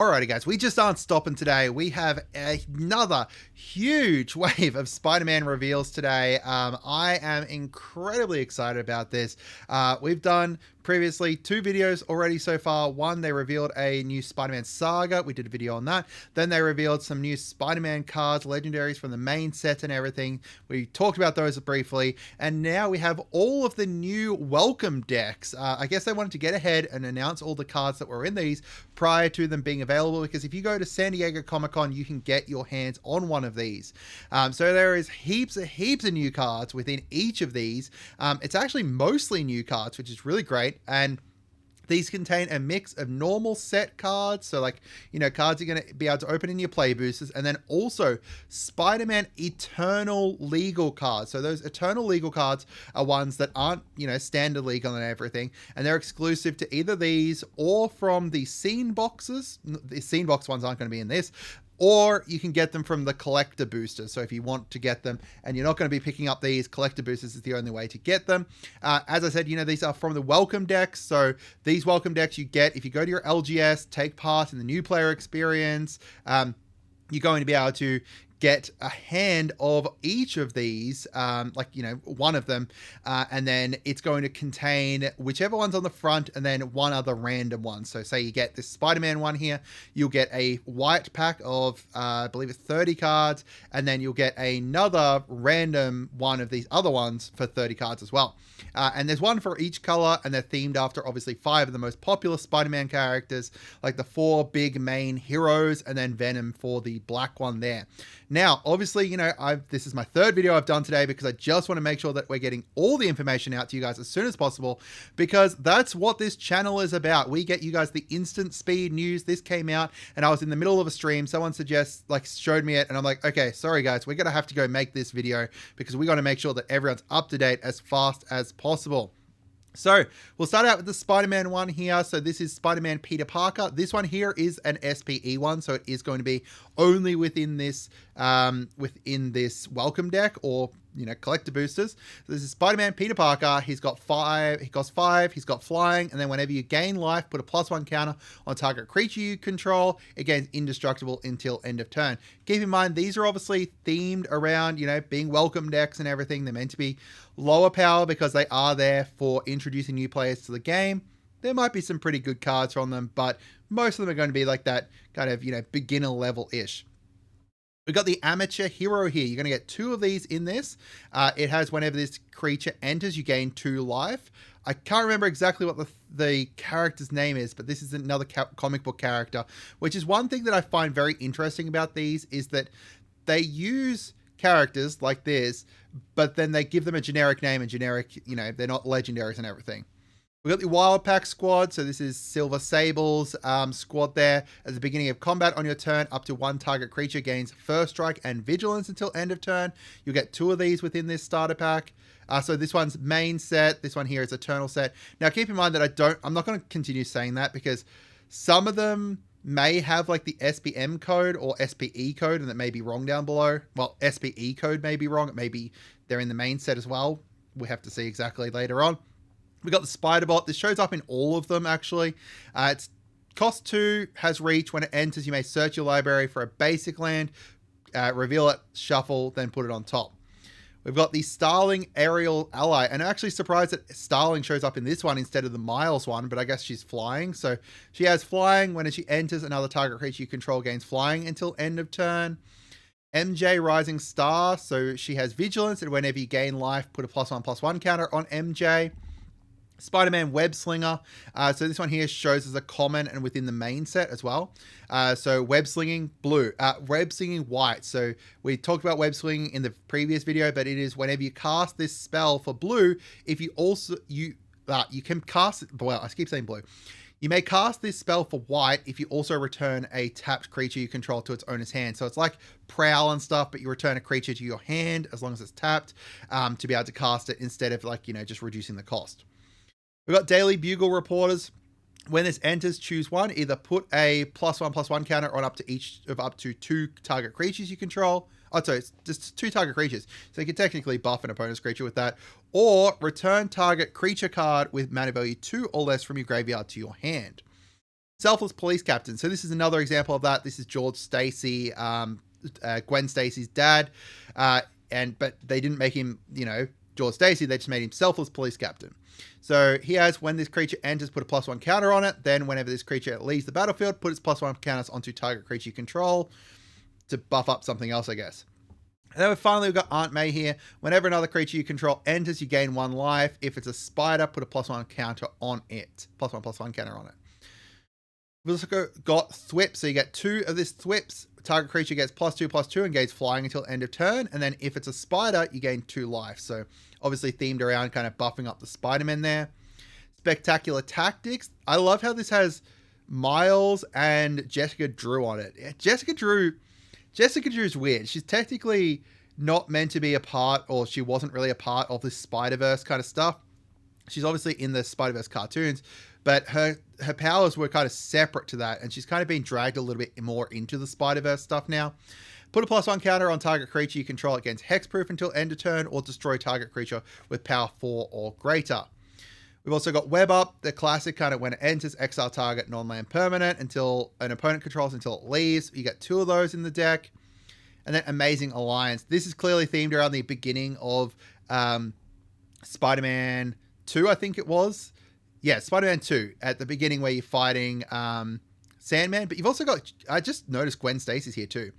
Alrighty guys, we just aren't stopping today. We have another huge wave of Spider-Man reveals today. I am incredibly excited about this. We've done previously 2 videos already so far. One, they revealed a new Spider-Man saga. We did a video on that. Then they revealed some new Spider-Man cards, legendaries from the main set and everything. We talked about those briefly. And now we have all of the new welcome decks. I guess they wanted to get ahead and announce all the cards that were in these prior to them being available, because if you go to San Diego Comic-Con, you can get your hands on one of these. So there is heaps of new cards within each of these. It's actually mostly new cards, which is really great. And these contain a mix of normal set cards, so like, cards you're going to be able to open in your play boosters, and then also Spider-Man Eternal Legal cards. So those Eternal Legal cards are ones that aren't, standard legal and everything, and they're exclusive to either these or from the scene boxes. The scene box ones aren't going to be in this. Or you can get them from the collector boosters. So if you want to get them and you're not going to be picking up these, collector boosters is the only way to get them. As I said, these are from the welcome decks. So these welcome decks you get if you go to your LGS, take part in the new player experience. You're going to be able to get a hand of each of these, one of them, and then it's going to contain whichever one's on the front and then one other random one. So say you get this Spider-Man one here, you'll get a white pack of, I believe it's 30 cards, and then you'll get another random one of these other ones for 30 cards as well. And there's one for each color, and they're themed after obviously 5 of the most popular Spider-Man characters, like the 4 big main heroes, and then Venom for the black one there. Now, obviously, this is my 3rd video I've done today because I just want to make sure that we're getting all the information out to you guys as soon as possible, because that's what this channel is about. We get you guys the instant speed news. This came out and I was in the middle of a stream. Someone showed me it, and I'm like, okay, sorry guys, we're going to have to go make this video because we got to make sure that everyone's up to date as fast as possible. So we'll start out with the Spider-Man one here. So this is Spider-Man Peter Parker. This one here is an SPE one, so it is going to be only within this welcome deck or collector boosters. So this is Spider-Man Peter Parker. He's got 5. He costs 5. He's got flying, and then whenever you gain life, put a +1 counter on target creature you control. It gains indestructible until end of turn. Keep in mind, these are obviously themed around being welcome decks and everything. They're meant to be lower power because they are there for introducing new players to the game. There might be some pretty good cards from them, but most of them are going to be like that kind of beginner level ish. We've got the amateur hero here. You're going to get 2 of these in this. It has whenever this creature enters, you gain 2 life. I can't remember exactly what the character's name is, but this is another comic book character, which is one thing that I find very interesting about these, is that they use characters like this, but then they give them a generic name and generic, they're not legendaries and everything. We've got the Wild Pack squad. So this is Silver Sable's squad there. At the beginning of combat on your turn, up to 1 target creature gains First Strike and Vigilance until end of turn. You'll get 2 of these within this starter pack. So this one's main set. This one here is Eternal set. Now keep in mind that I'm not going to continue saying that because some of them may have like the SPM code or SPE code, and that may be wrong down below. Well, SPE code may be wrong. It may be they're in the main set as well. We have to see exactly later on. We got the Spider-Bot. This shows up in all of them, actually. It's cost 2, has reach. When it enters, you may search your library for a basic land, reveal it, shuffle, then put it on top. We've got the Starling Aerial Ally, and I'm actually surprised that Starling shows up in this one instead of the Miles one, but I guess she's flying. So she has flying. When she enters, another target creature you control gains flying until end of turn. MJ Rising Star, so she has Vigilance, and whenever you gain life, put a +1/+1 counter on MJ. Spider-Man Web Slinger. So this one here shows as a common and within the main set as well. So web slinging blue, web slinging white. So we talked about web slinging in the previous video, but it is whenever you cast this spell for blue, if you also, you can cast it, well, I keep saying blue. You may cast this spell for white if you also return a tapped creature you control to its owner's hand. So it's like Prowl and stuff, but you return a creature to your hand as long as it's tapped to be able to cast it instead of just reducing the cost. We've got Daily Bugle Reporters. When this enters, choose one. Either put a +1/+1 counter on up to 2 target creatures you control. Oh, sorry, it's just 2 target creatures. So you can technically buff an opponent's creature with that. Or return target creature card with mana value 2 or less from your graveyard to your hand. Selfless police captain. So this is another example of that. This is George Stacy, Gwen Stacy's dad, but they didn't make him, George Stacy. They just made him selfless police captain. So he has, when this creature enters, put a +1 counter on it. Then whenever this creature leaves the battlefield, put its +1 counters onto target creature you control to buff up something else, I guess. And then finally, we've got Aunt May here. Whenever another creature you control enters, you gain 1 life. If it's a spider, put a +1 counter on it. +1/+1 counter on it. We've also got Thwip. So you get 2 of this Thwips. Target creature gets +2/+2 and gains flying until end of turn. And then if it's a spider, you gain 2 life. So obviously themed around kind of buffing up the Spider-Man there. Spectacular Tactics. I love how this has Miles and Jessica Drew on it. Yeah, Jessica Drew's weird. She's technically not meant to be a part, or she wasn't really a part of this Spider-Verse kind of stuff. She's obviously in the Spider-Verse cartoons, but her powers were kind of separate to that, and she's kind of been dragged a little bit more into the Spider-Verse stuff now. Put a +1 counter on target creature you control against hexproof until end of turn, or destroy target creature with power 4 or greater. We've also got Web Up, the classic kind of when it enters, exile target non-land permanent until an opponent controls until it leaves. You get 2 of those in the deck. And then Amazing Alliance. This is clearly themed around the beginning of Spider-Man 2, I think it was. Yeah, Spider-Man 2 at the beginning where you're fighting Sandman. But you've also got, I just noticed Gwen Stacy's here too.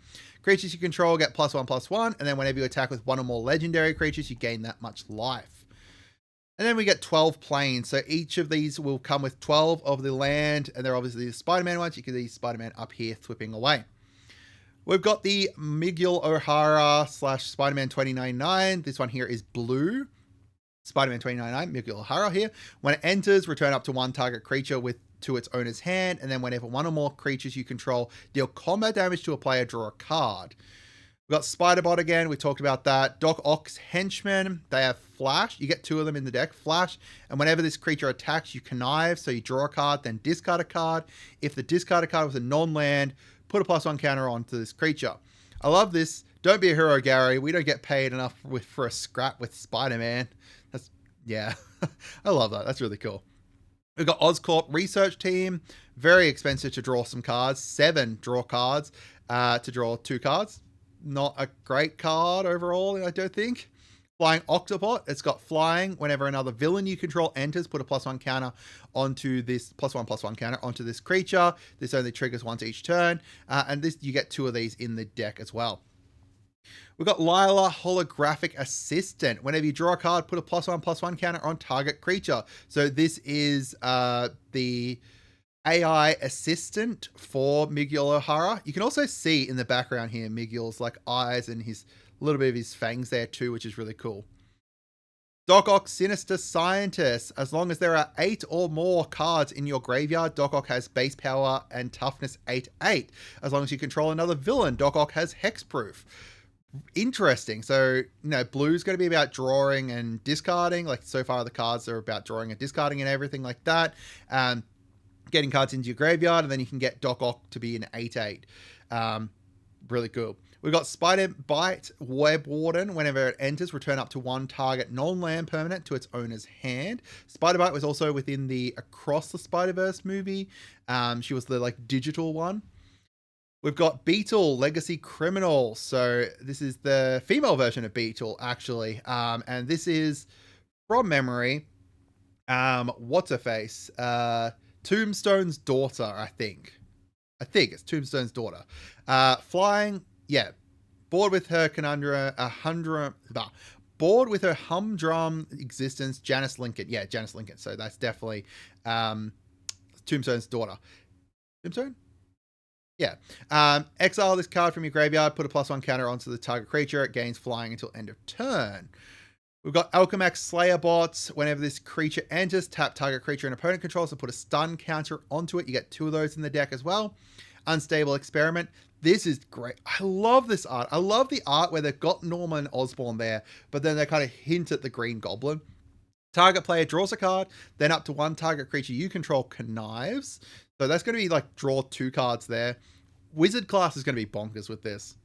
Creatures you control get +1/+1. And then whenever you attack with 1 or more legendary creatures, you gain that much life. And then we get 12 planes. So each of these will come with 12 of the land. And they're obviously the Spider-Man ones. You can see Spider-Man up here thwipping away. We've got the Miguel O'Hara / Spider-Man 2099. This one here is blue. Spider-Man 2099, Miguel O'Hara here. When it enters, return up to 1 target creature to its owner's hand. And then whenever 1 or more creatures you control deal combat damage to a player, draw a card. We've got Spider-Bot again. We talked about that. Doc Ock's henchmen. They have Flash. You get 2 of them in the deck. Flash. And whenever this creature attacks, you connive. So you draw a card, then discard a card. If the discarded card was a non-land, put a +1 counter onto this creature. I love this. Don't be a hero, Gary. We don't get paid enough for a scrap with Spider-Man. Yeah, I love that. That's really cool. We've got Oscorp Research Team. Very expensive to draw some cards. 7 draw cards to draw 2 cards. Not a great card overall, I don't think. Flying Octopot. It's got flying. Whenever another villain you control enters, put a +1 counter onto this +1/+1 counter onto this creature. This only triggers once each turn. And this you get 2 of these in the deck as well. We've got Lila Holographic Assistant. Whenever you draw a card, put a +1/+1 counter on target creature. So this is the AI assistant for Miguel O'Hara. You can also see in the background here Miguel's like eyes and his little bit of his fangs there too, which is really cool. Doc Ock Sinister Scientist. As long as there are 8 or more cards in your graveyard, Doc Ock has base power and toughness 8/8. As long as you control another villain, Doc Ock has hexproof. Interesting. So, blue's going to be about drawing and discarding. Like so far the cards are about drawing and discarding and everything like that. Getting cards into your graveyard, and then you can get Doc Ock to be an 8/8. Really cool. We've got Spider Bite Web Warden. Whenever it enters, return up to 1 target non-land permanent to its owner's hand. Spider Bite was also within the Across the Spider-Verse movie. She was the digital one. We've got Beetle, Legacy Criminal. So this is the female version of Beetle, actually. And this is, from memory, what's her face? Tombstone's daughter, I think. I think it's Tombstone's daughter. Flying, yeah. Bored with her bored with her humdrum existence, Janice Lincoln. Yeah, Janice Lincoln. So that's definitely Tombstone's daughter. Tombstone? Yeah. Exile this card from your graveyard, put a +1 counter onto the target creature. It gains flying until end of turn. We've got Alchemax Slayer bots. Whenever this creature enters, tap target creature and opponent controls and put a stun counter onto it. You get 2 of those in the deck as well. Unstable Experiment. This is great. I love this art. I love the art where they've got Norman Osborn there, but then they kind of hint at the Green Goblin. Target player draws a card, then up to 1 target creature you control connives. So that's going to be draw 2 cards there. Wizard class is going to be bonkers with this.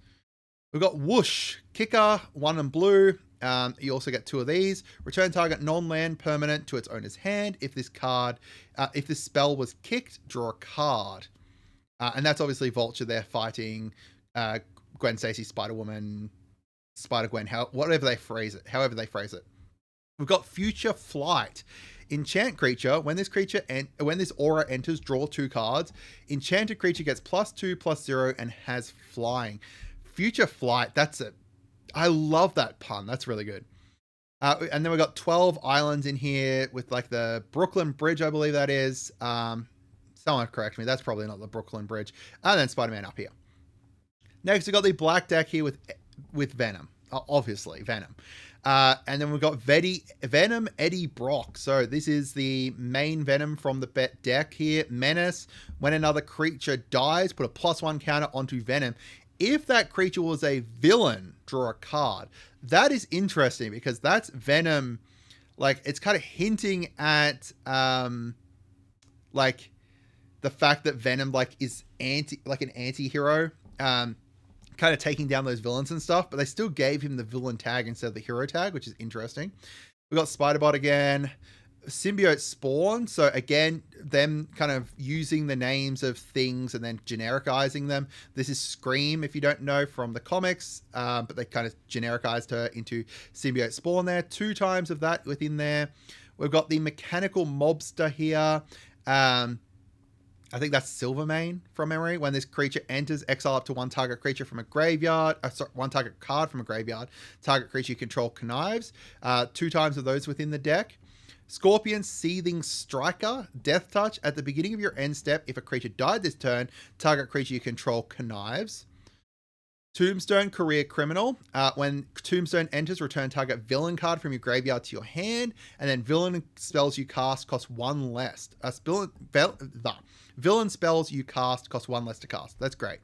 We've got Whoosh, Kicker, 1 and blue. You also get 2 of these. Return target non-land permanent to its owner's hand. If this spell was kicked, draw a card. And that's obviously Vulture there fighting Gwen Stacy, Spider-Woman, SpiderGwen, however they phrase it. We've got Future Flight. Enchant creature. When this aura enters, draw 2 cards. Enchanted creature gets +2/+0 and has flying. Future Flight. I love that pun. That's really good. And then we've got 12 islands in here with like the Brooklyn Bridge, I believe that is. Someone correct me. That's probably not the Brooklyn Bridge. And then Spider-Man up here. Next, we've got the black deck here with Venom. Obviously, Venom. And then we've got Venom Eddie Brock. So this is the main Venom from the deck here. Menace. When another creature dies, put a +1 counter onto Venom. If that creature was a villain, draw a card. That is interesting because that's Venom. Like, it's kind of hinting at like the fact that Venom is an anti-hero. Kind of taking down those villains and stuff, but they still gave him the villain tag instead of the hero tag, which is interesting. We got Spider-Bot again. Symbiote Spawn. So again, them kind of using the names of things and then genericizing them. This is Scream, if you don't know, from the comics, but they kind of genericized her into Symbiote Spawn there. 2 times of that within there. We've got the Mechanical Mobster here. I think that's Silvermane from memory. When this creature enters, exile up to 1 target creature from a graveyard. 1 target card from a graveyard. Target creature you control connives. 2 times of those within the deck. Scorpion Seething Striker. Death Touch. At the beginning of your end step, if a creature died this turn, target creature you control connives. Tombstone Career Criminal. When Tombstone enters, return target villain card from your graveyard to your hand, and then villain spells you cast cost 1 less. Villain spells you cast cost 1 less to cast. That's great.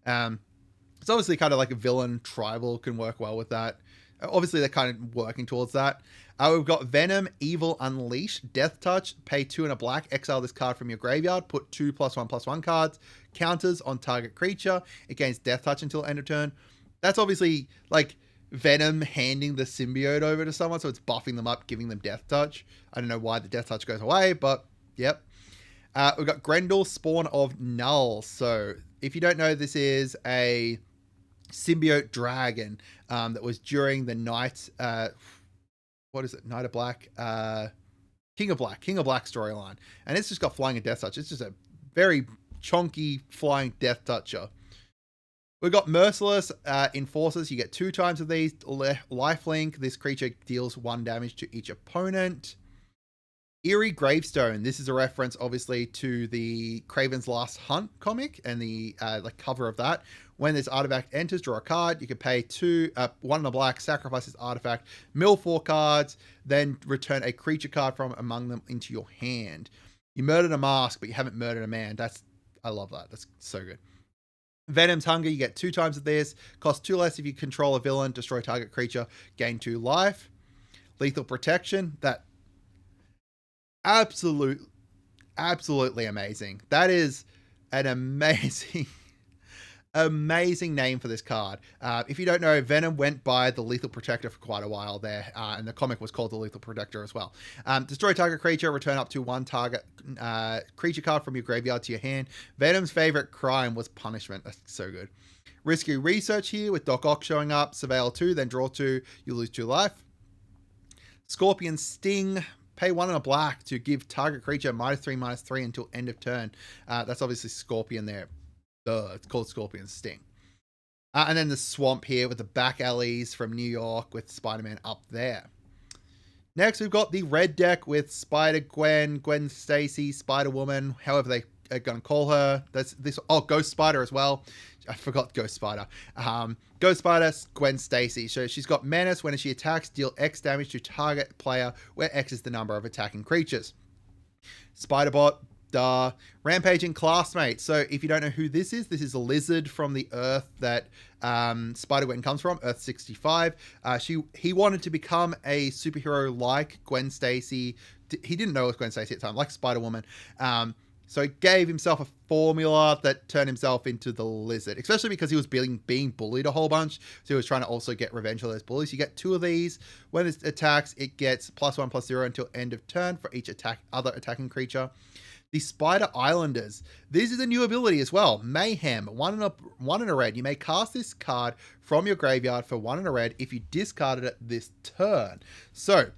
It's obviously kind of like a villain tribal can work well with that. Obviously, they're kind of working towards that. We've got Venom Evil Unleashed. Death Touch. Pay 2 and a black. Exile this card from your graveyard. Put 2 +1/+1 cards. Counters on target creature. It gains Death Touch until end of turn. That's obviously like Venom handing the symbiote over to someone, so it's buffing them up, giving them Death Touch. I don't know why the Death Touch goes away, but yep. We've got Grendel Spawn of Null. So if you don't know, this is a symbiote dragon that was during the Night... what is it? Knight of Black? King of Black storyline. And it's just got flying and Death Touch. It's just a very chunky flying Death Toucher. We've got Merciless Enforcers. You get 2 times of these. Lifelink. This creature deals 1 damage to each opponent. Eerie Gravestone. This is a reference, obviously, to the Kraven's Last Hunt comic and the cover of that. When this artifact enters, draw a card. You can pay 1 and a black, sacrifice this artifact, mill 4 cards, then return a creature card from among them into your hand. You murdered a mask, but you haven't murdered a man. I love that. That's so good. Venom's Hunger. You get 2 times of this. Cost 2 less if you control a villain. Destroy target creature. Gain 2 life. Lethal Protection. That absolutely amazing. That is an amazing name for this card. If you don't know, Venom went by the Lethal Protector for quite a while there, and the comic was called the Lethal Protector as well. Destroy target creature, return up to 1 target creature card from your graveyard to your hand. Venom's favorite crime was punishment. That's so good. Risky Research here with Doc Ock showing up. Surveil 2, then draw 2, you lose 2 life. Scorpion Sting. Pay 1 and a black to give target creature -3/-3 until end of turn. That's obviously Scorpion there. It's called Scorpion Sting. And then the Swamp here with the back alleys from New York with Spider-Man up there. Next, we've got the red deck with SpiderGwen, Gwen Stacy, Spider-Woman, however they are going to call her. Ghost Spider as well. I forgot Ghost Spider. Ghost Spider, Gwen Stacy. So she's got Menace. When she attacks, deal X damage to target player, where X is the number of attacking creatures. Spider-Bot, Rampaging Classmate. So if you don't know who this is a lizard from the Earth that Spider-Gwen comes from, Earth 65. He wanted to become a superhero like Gwen Stacy. He didn't know it was Gwen Stacy at the time, like Spider-Woman. So he gave himself a formula that turned himself into the lizard, especially because he was being bullied a whole bunch. So he was trying to also get revenge for those bullies. You get 2 of these. When it attacks, it gets +1/+0 until end of turn for each other attacking creature. The Spider Islanders. This is a new ability as well. Mayhem. 1 and a red. You may cast this card from your graveyard for 1 and a red if you discarded it this turn. So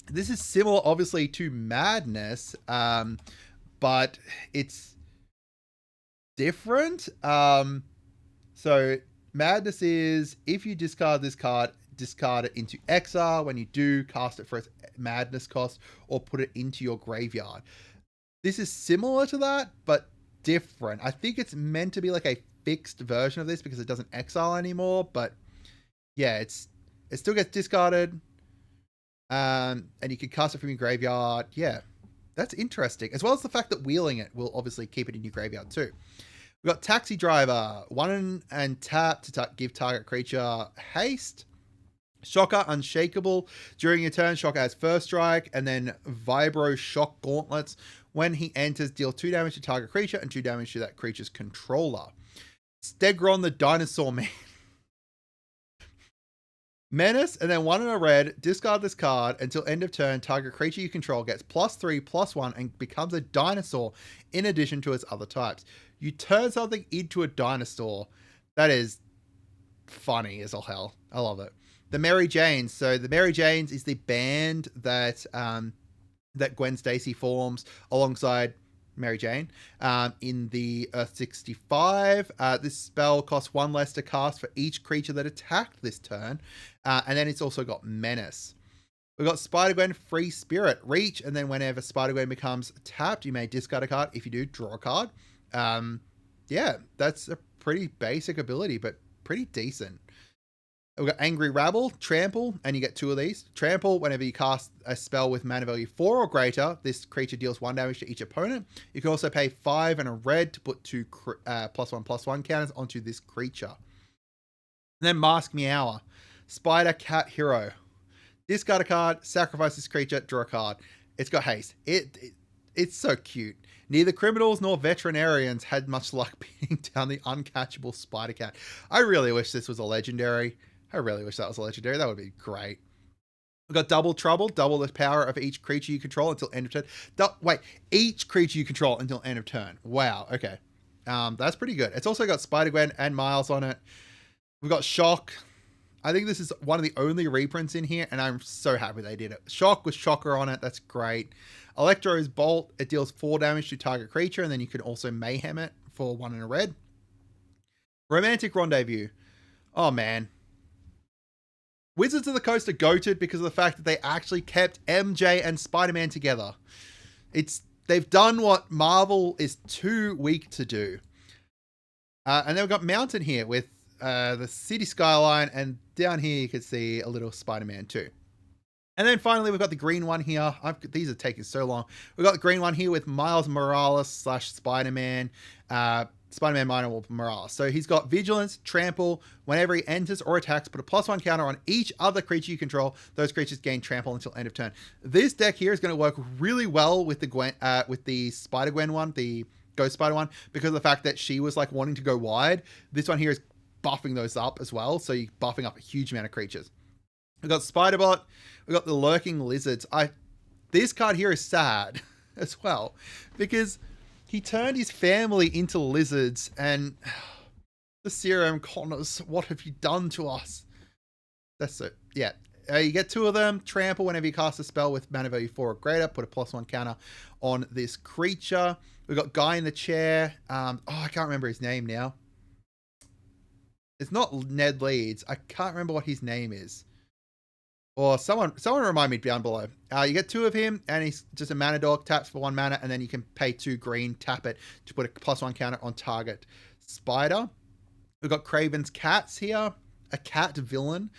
this is similar, obviously, to Madness, but it's different. So Madness is if you discard this card, discard it into exile. When you do, cast it for its Madness cost or put it into your graveyard. This is similar to that, but different. I think it's meant to be like a fixed version of this because it doesn't exile anymore. But yeah, it still gets discarded, and you can cast it from your graveyard. Yeah, that's interesting. As well as the fact that wheeling it will obviously keep it in your graveyard too. We've got Taxi Driver. 1 and tap to give target creature haste. Shocker, Unshakable. During your turn, Shocker has first strike, and then Vibro Shock Gauntlets. When he enters, deal 2 damage to target creature and 2 damage to that creature's controller. Stegron the Dinosaur Man. Menace, and then 1 and a red. Discard this card until end of turn. Target creature you control gets +3/+1 and becomes a dinosaur in addition to its other types. You turn something into a dinosaur. That is funny as all hell. I love it. The Mary Janes. So the Mary Janes is the band that that Gwen Stacy forms alongside Mary Jane in the Earth 65. This spell costs 1 less to cast for each creature that attacked this turn. And then it's also got Menace. We've got SpiderGwen Free Spirit. Reach, and then whenever SpiderGwen becomes tapped, you may discard a card. If you do, draw a card. Yeah, that's a pretty basic ability, but pretty decent. We've got Angry Rabble, Trample, and you get 2 of these. Trample, whenever you cast a spell with mana value 4 or greater, this creature deals 1 damage to each opponent. You can also pay 5 and a red to put 2 +1/+1 counters onto this creature. And then Mask Meower, Spider Cat Hero. Discard a card, sacrifice this creature, draw a card. It's got haste. It's so cute. Neither criminals nor veterinarians had much luck beating down the uncatchable Spider Cat. I really wish this was a legendary. I really wish that was a legendary. That would be great. We've got Double Trouble. Double the power of each creature you control until end of turn. Wait, each creature you control until end of turn. Wow, okay. That's pretty good. It's also got SpiderGwen and Miles on it. We've got Shock. I think this is one of the only reprints in here, and I'm so happy they did it. Shock with Shocker on it. That's great. Electro's Bolt. It deals 4 damage to target creature, and then you can also Mayhem it for 1 and a red. Romantic Rendezvous. Oh, man. Wizards of the Coast are goated because of the fact that they actually kept MJ and Spider-Man together. They've done what Marvel is too weak to do. And then we've got Mountain here with the city skyline, and down here you can see a little Spider-Man too. And then finally we've got the green one here. These are taking so long. We've got the green one here with Miles Morales / Spider-Man. Spider-Man Miles Morales. So he's got Vigilance, Trample. Whenever he enters or attacks, put a +1 counter on each other creature you control. Those creatures gain Trample until end of turn. This deck here is going to work really well with the SpiderGwen one, the Ghost Spider one, because of the fact that she was like wanting to go wide. This one here is buffing those up as well, so you're buffing up a huge amount of creatures. We've got Spiderbot. We've got the Lurking Lizards. This card here is sad as well, because he turned his family into lizards, and the Serum Connors, what have you done to us? That's it. Yeah. You get 2 of them. Trample whenever you cast a spell with mana value 4 or greater. Put a +1 counter on this creature. We've got Guy in the Chair. I can't remember his name now. It's not Ned Leeds. I can't remember what his name is. Or someone remind me down below. You get 2 of him, and he's just a mana dog, taps for 1 mana, and then you can pay 2 green, tap it to put a +1 counter on target spider. We've got Craven's Cats here, a cat villain.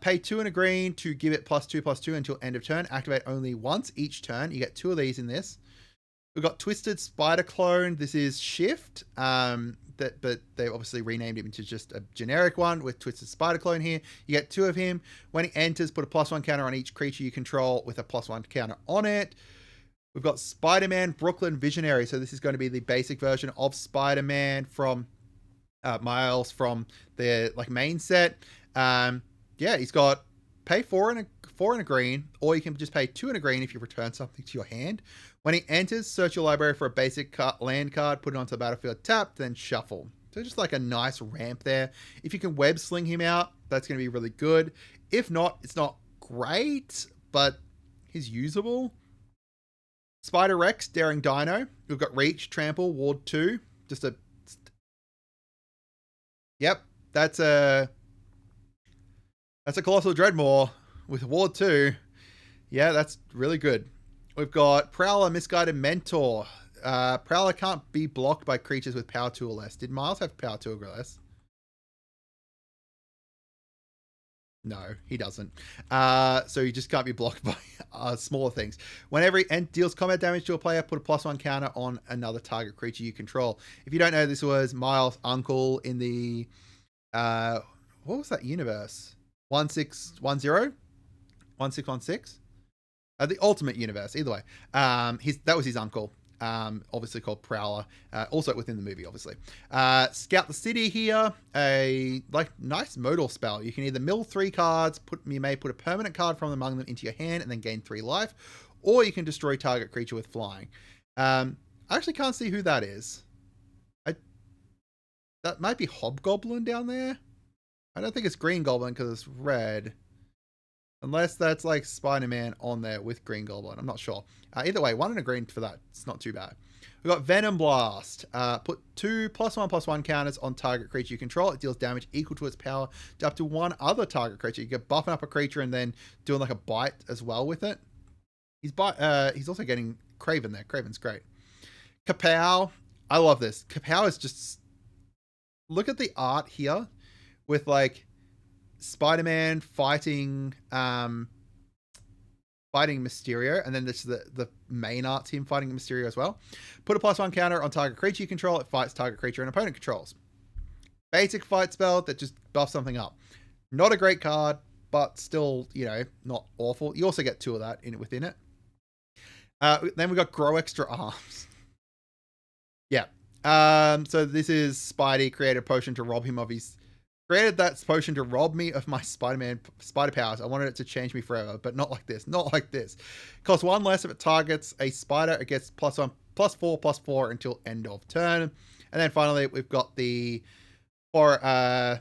Pay 2 and a green to give it +2/+2 until end of turn. Activate only once each turn. You get 2 of these in this. We've got Twisted Spider Clone. This is Shift. But they obviously renamed him into just a generic one with Twisted Spider Clone here. You get 2 of him. When he enters, put a +1 counter on each creature you control with a +1 counter on it. We've got Spider-Man Brooklyn Visionary. So this is going to be the basic version of Spider-Man from Miles from their like main set. Yeah, he's got pay four and a green, or you can just pay 2 and a green if you return something to your hand. When he enters, search your library for a basic land card, put it onto the battlefield tapped, then shuffle. So just like a nice ramp there. If you can web sling him out, that's going to be really good. If not, it's not great, but he's usable. Spider Rex, Daring Dino. We've got Reach, Trample, Ward 2. Just a... Yep, that's a Colossal Dreadmaw with Ward 2. Yeah, that's really good. We've got Prowler, Misguided Mentor. Prowler can't be blocked by creatures with power 2 or less. Did Miles have power 2 or less? No, he doesn't. So he just can't be blocked by smaller things. Whenever he deals combat damage to a player, put a +1 counter on another target creature you control. If you don't know, this was Miles' uncle in the... what was that universe? 1610? 1616? The Ultimate Universe, either way. That was his uncle. Obviously called Prowler, also within the movie, obviously. Scout the City here, a nice modal spell. You can either mill 3 cards, you may put a permanent card from among them into your hand and then gain 3 life, or you can destroy target creature with flying. I actually can't see who that is. That might be Hobgoblin down there. I don't think it's Green Goblin because it's red. Unless that's like Spider-Man on there with Green Goblin. I'm not sure. Either way, 1 and a green for that. It's not too bad. We've got Venom Blast. Put 2 +1/+1 counters on target creature you control. It deals damage equal to its power to up to 1 other target creature. You get buffing up a creature and then doing like a bite as well with it. He's also getting Craven there. Craven's great. Kapow. I love this. Kapow is just... Look at the art here with like... Spider-Man fighting Mysterio, and then this is the main art's him fighting Mysterio as well. Put a +1 counter on target creature you control. It fights target creature and opponent controls. Basic fight spell that just buffs something up. Not a great card, but still, you know, not awful. You also get 2 of that within it. Then we got Grow Extra Arms. Yeah. So this is Spidey created a potion to rob him of his... Created that potion to rob me of my Spider-Man spider powers. I wanted it to change me forever, but not like this. Not like this. Costs 1 less if it targets a spider. It gets +1/+4/+4 until end of turn. And then finally, we've got the... I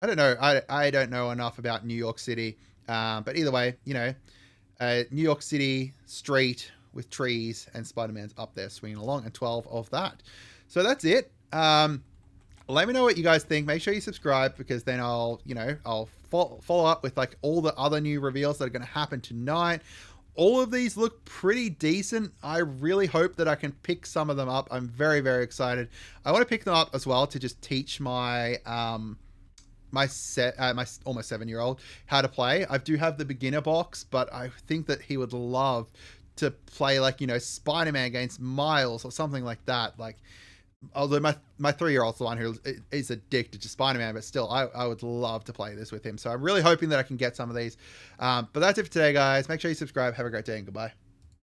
don't know. I don't know enough about New York City. But either way, you know, New York City street with trees and Spider-Man's up there swinging along, and 12 of that. So that's it. Let me know what you guys think. Make sure you subscribe, because then I'll follow up with like all the other new reveals that are going to happen tonight. All of these look pretty decent. I really hope that I can pick some of them up. I'm very, very excited. I want to pick them up as well to just teach my my almost 7-year-old how to play. I do have the beginner box, but I think that he would love to play like, you know, Spider-Man against Miles or something like that. Like, although my 3-year-old's the one who is addicted to Spider-Man, but still, I would love to play this with him. So I'm really hoping that I can get some of these. But that's it for today, guys. Make sure you subscribe. Have a great day and goodbye.